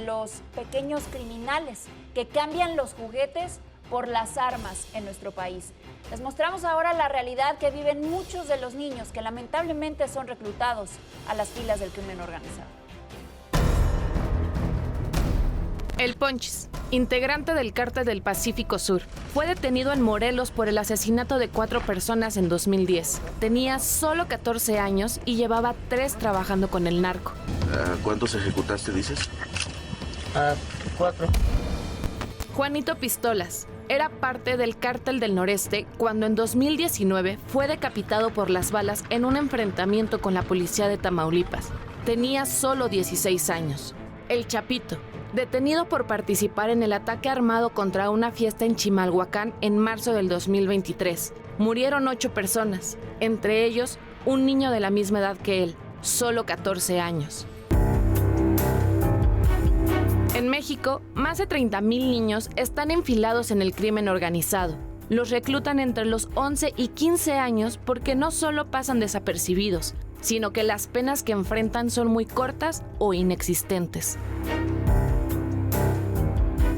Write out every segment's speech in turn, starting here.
los pequeños criminales que cambian los juguetes por las armas en nuestro país. Les mostramos ahora la realidad que viven muchos de los niños que lamentablemente son reclutados a las filas del crimen organizado. El Ponchis, integrante del Cártel del Pacífico Sur, fue detenido en Morelos por el asesinato de 4 personas en 2010. Tenía solo 14 años y llevaba 3 trabajando con el narco. ¿Cuántos ejecutaste, dices? 4. Juanito Pistolas era parte del Cártel del Noreste cuando en 2019 fue decapitado por las balas en un enfrentamiento con la policía de Tamaulipas. Tenía solo 16 años. El Chapito, detenido por participar en el ataque armado contra una fiesta en Chimalhuacán en marzo del 2023. Murieron 8 personas, entre ellos un niño de la misma edad que él, solo 14 años. En México, más de 30,000 niños están enfilados en el crimen organizado. Los reclutan entre los 11 y 15 años porque no solo pasan desapercibidos, sino que las penas que enfrentan son muy cortas o inexistentes.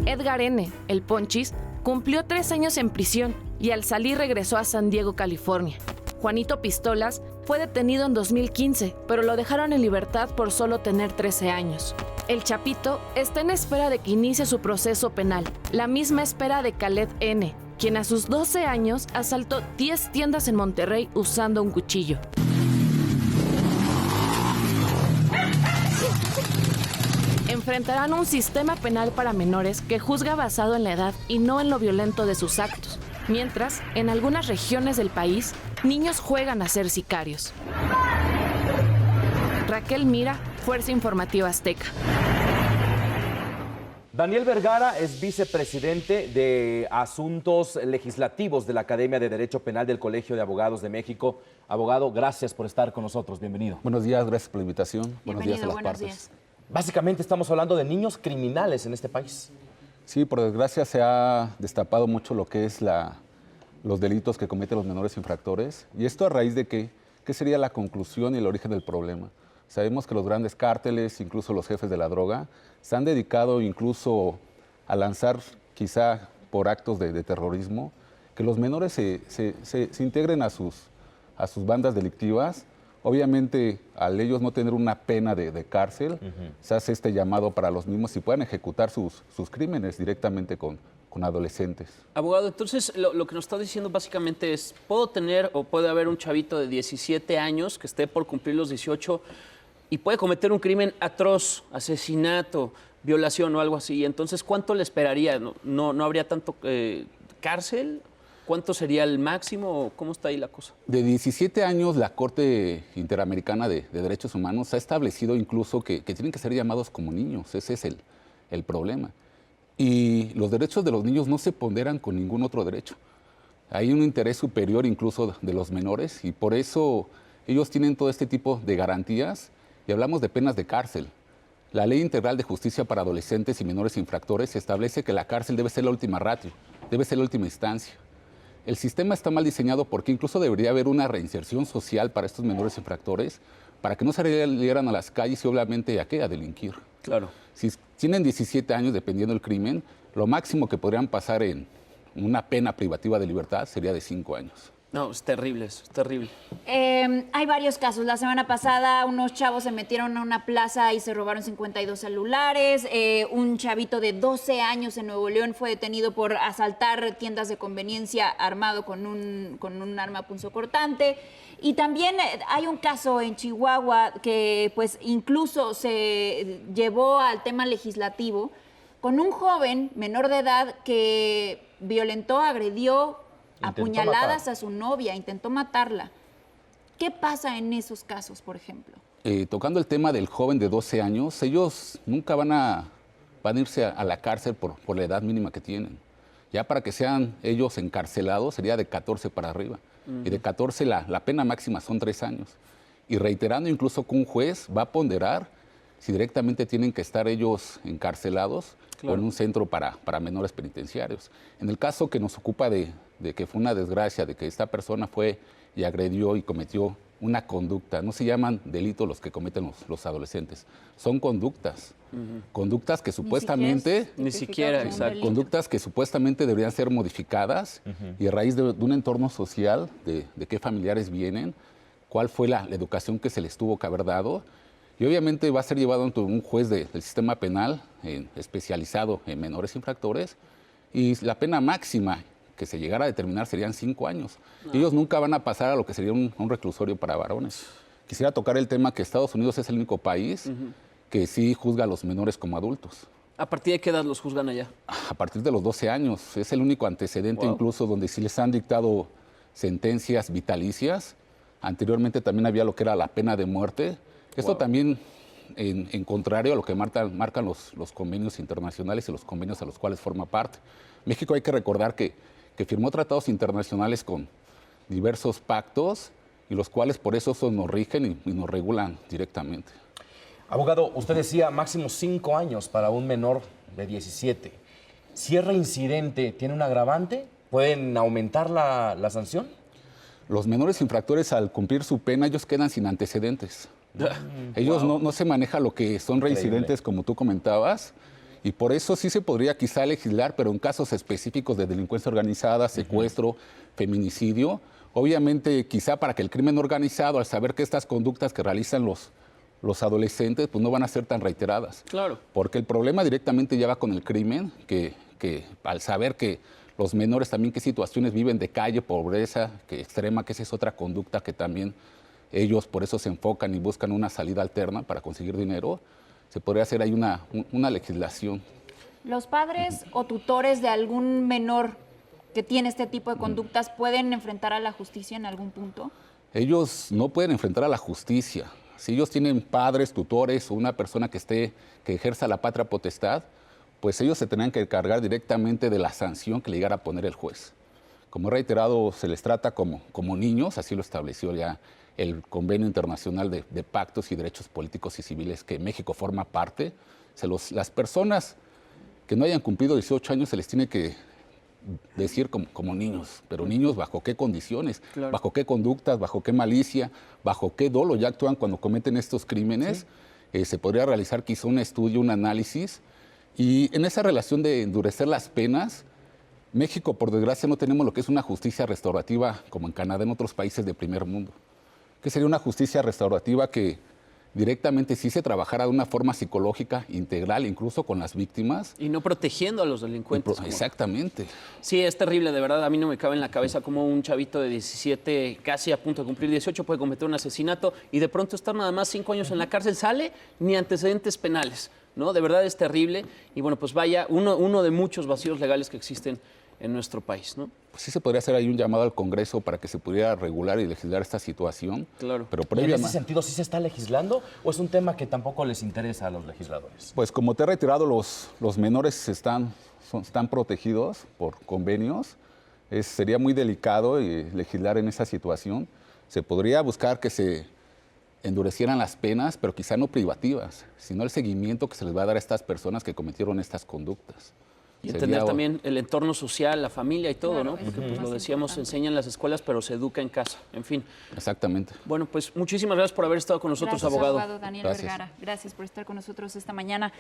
Edgar N., el Ponchis, cumplió 3 años en prisión y al salir regresó a San Diego, California. Juanito Pistolas fue detenido en 2015, pero lo dejaron en libertad por solo tener 13 años. El Chapito está en espera de que inicie su proceso penal, la misma espera de Khaled N., quien a sus 12 años asaltó 10 tiendas en Monterrey usando un cuchillo. Enfrentarán un sistema penal para menores que juzga basado en la edad y no en lo violento de sus actos. Mientras, en algunas regiones del país, niños juegan a ser sicarios. Raquel Mira, Fuerza Informativa Azteca. Daniel Vergara es vicepresidente de Asuntos Legislativos de la Academia de Derecho Penal del Colegio de Abogados de México. Abogado, gracias por estar con nosotros. Bienvenido. Buenos días, gracias por la invitación. Buenos días a las buenos partes. días. Básicamente estamos hablando de niños criminales en este país. Sí, por desgracia se ha destapado mucho lo que es los delitos que cometen los menores infractores. Y esto a raíz de qué sería la conclusión y el origen del problema. Sabemos que los grandes cárteles, incluso los jefes de la droga, se han dedicado incluso a lanzar, quizá por actos de terrorismo, que los menores se integren a sus bandas delictivas. Obviamente, al ellos no tener una pena de cárcel, se hace este llamado para los mismos y puedan ejecutar sus crímenes directamente con adolescentes. Abogado, entonces lo que nos está diciendo básicamente es, ¿puedo tener o puede haber un chavito de 17 años que esté por cumplir los 18 y puede cometer un crimen atroz, asesinato, violación o algo así? Entonces, ¿cuánto le esperaría? ¿No habría tanto cárcel? ¿Cuánto sería el máximo? ¿Cómo está ahí la cosa? De 17 años, la Corte Interamericana de Derechos Humanos ha establecido incluso que tienen que ser llamados como niños. Ese es el problema. Y los derechos de los niños no se ponderan con ningún otro derecho. Hay un interés superior incluso de los menores y por eso ellos tienen todo este tipo de garantías y hablamos de penas de cárcel. La Ley Integral de Justicia para Adolescentes y Menores Infractores establece que la cárcel debe ser la última ratio, debe ser la última instancia. El sistema está mal diseñado porque incluso debería haber una reinserción social para estos menores infractores para que no salieran a las calles y obviamente a delinquir. Claro. Si tienen 17 años, dependiendo del crimen, lo máximo que podrían pasar en una pena privativa de libertad sería de 5 años. No, es terrible eso, es terrible. Hay varios casos. La semana pasada unos chavos se metieron a una plaza y se robaron 52 celulares. Un chavito de 12 años en Nuevo León fue detenido por asaltar tiendas de conveniencia armado con un arma punzocortante. Y también hay un caso en Chihuahua que pues incluso se llevó al tema legislativo con un joven menor de edad que violentó, agredió a puñaladas a su novia, intentó matarla. ¿Qué pasa en esos casos, por ejemplo? Tocando el tema del joven de 12 años, ellos nunca van a irse a la cárcel por la edad mínima que tienen. Ya para que sean ellos encarcelados sería de 14 para arriba. Y de 14 la pena máxima son 3 años. Y reiterando incluso que un juez va a ponderar si directamente tienen que estar ellos encarcelados o en un centro para menores penitenciarios. En el caso que nos ocupa de que fue una desgracia, de que esta persona fue y agredió y cometió una conducta. No se llaman delitos los que cometen los adolescentes. Son conductas. Conductas que supuestamente... Ni siquiera, exacto. Conductas que supuestamente deberían ser modificadas y a raíz de un entorno social, de qué familiares vienen, cuál fue la educación que se les tuvo que haber dado. Y obviamente va a ser llevado ante un juez del sistema penal especializado en menores infractores y la pena máxima que se llegara a determinar serían 5 años. Ellos nunca van a pasar a lo que sería un reclusorio para varones. Quisiera tocar el tema que Estados Unidos es el único país que sí juzga a los menores como adultos. ¿A partir de qué edad los juzgan allá? A partir de los 12 años. Es el único antecedente incluso donde sí les han dictado sentencias vitalicias. Anteriormente también había lo que era la pena de muerte. Esto también en contrario a lo que marcan los convenios internacionales y los convenios a los cuales forma parte. México hay que recordar que firmó tratados internacionales con diversos pactos y los cuales por eso nos rigen y nos regulan directamente. Abogado, usted decía máximo 5 años para un menor de 17. Si es reincidente, ¿tiene un agravante? ¿Pueden aumentar la sanción? Los menores infractores al cumplir su pena, ellos quedan sin antecedentes. Ellos no se maneja lo que son reincidentes, como tú comentabas, y por eso sí se podría quizá legislar, pero en casos específicos de delincuencia organizada, secuestro, feminicidio, obviamente quizá para que el crimen organizado, al saber que estas conductas que realizan los adolescentes, pues no van a ser tan reiteradas. Claro. Porque el problema directamente ya va con el crimen, que al saber que los menores también qué situaciones viven de calle, pobreza, que extrema, que esa es otra conducta que también ellos por eso se enfocan y buscan una salida alterna para conseguir dinero, se podría hacer ahí una legislación. ¿Los padres o tutores de algún menor que tiene este tipo de conductas pueden enfrentar a la justicia en algún punto? Ellos no pueden enfrentar a la justicia. Si ellos tienen padres, tutores o una persona que ejerza la patria potestad, pues ellos se tendrán que encargar directamente de la sanción que le llegara a poner el juez. Como he reiterado, se les trata como niños, así lo estableció ya el Convenio Internacional de Pactos y Derechos Políticos y Civiles que México forma parte. Las personas que no hayan cumplido 18 años se les tiene que decir como niños, pero niños bajo qué condiciones, Claro. bajo qué conductas, bajo qué malicia, bajo qué dolo ya actúan cuando cometen estos crímenes. Se podría realizar quizá un estudio, un análisis, y en esa relación de endurecer las penas, México, por desgracia, no tenemos lo que es una justicia restaurativa como en Canadá, en otros países de primer mundo. Que sería una justicia restaurativa que directamente sí se trabajara de una forma psicológica, integral, incluso con las víctimas. Y no protegiendo a los delincuentes. Exactamente. Sí, es terrible, de verdad. A mí no me cabe en la cabeza cómo un chavito de 17, casi a punto de cumplir 18, puede cometer un asesinato y de pronto estar nada más 5 años en la cárcel, sale ni antecedentes penales, ¿no? De verdad es terrible. Y bueno, pues vaya, uno de muchos vacíos legales que existen en nuestro país, ¿no? Pues sí se podría hacer ahí un llamado al Congreso para que se pudiera regular y legislar esta situación. Claro. Pero ¿Y en ese previamente, sentido sí se está legislando o es un tema que tampoco les interesa a los legisladores? pues como te he reiterado, los menores están protegidos por convenios. Sería muy delicado legislar en esa situación. Se podría buscar que se endurecieran las penas, pero quizá no privativas, sino el seguimiento que se les va a dar a estas personas que cometieron estas conductas. Y entender también el entorno social, la familia y todo, ¿no? Porque pues, lo decíamos, se enseña en las escuelas, pero se educa en casa. En fin. Exactamente. Bueno, pues muchísimas gracias por haber estado con nosotros, Gracias, abogado. Daniel Gracias. Vergara. Gracias por estar con nosotros esta mañana.